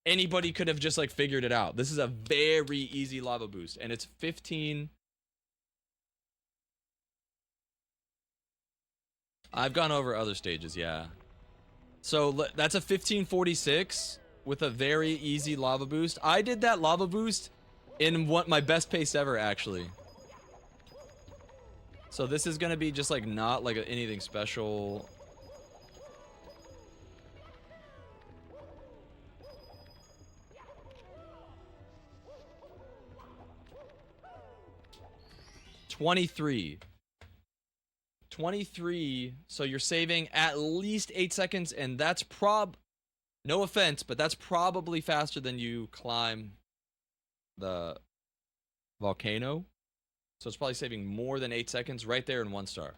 anybody could have just like figured it out. This is a very easy lava boost, and it's 15. I've gone over other stages, yeah. So that's a 1546 with a very easy lava boost. I did that lava boost in my best pace ever, actually. So this is gonna be just like not like anything special. $23. 23, so you're saving at least 8 seconds, and that's no offense, but that's probably faster than you climb the volcano. So it's probably saving more than 8 seconds right there in 1 star.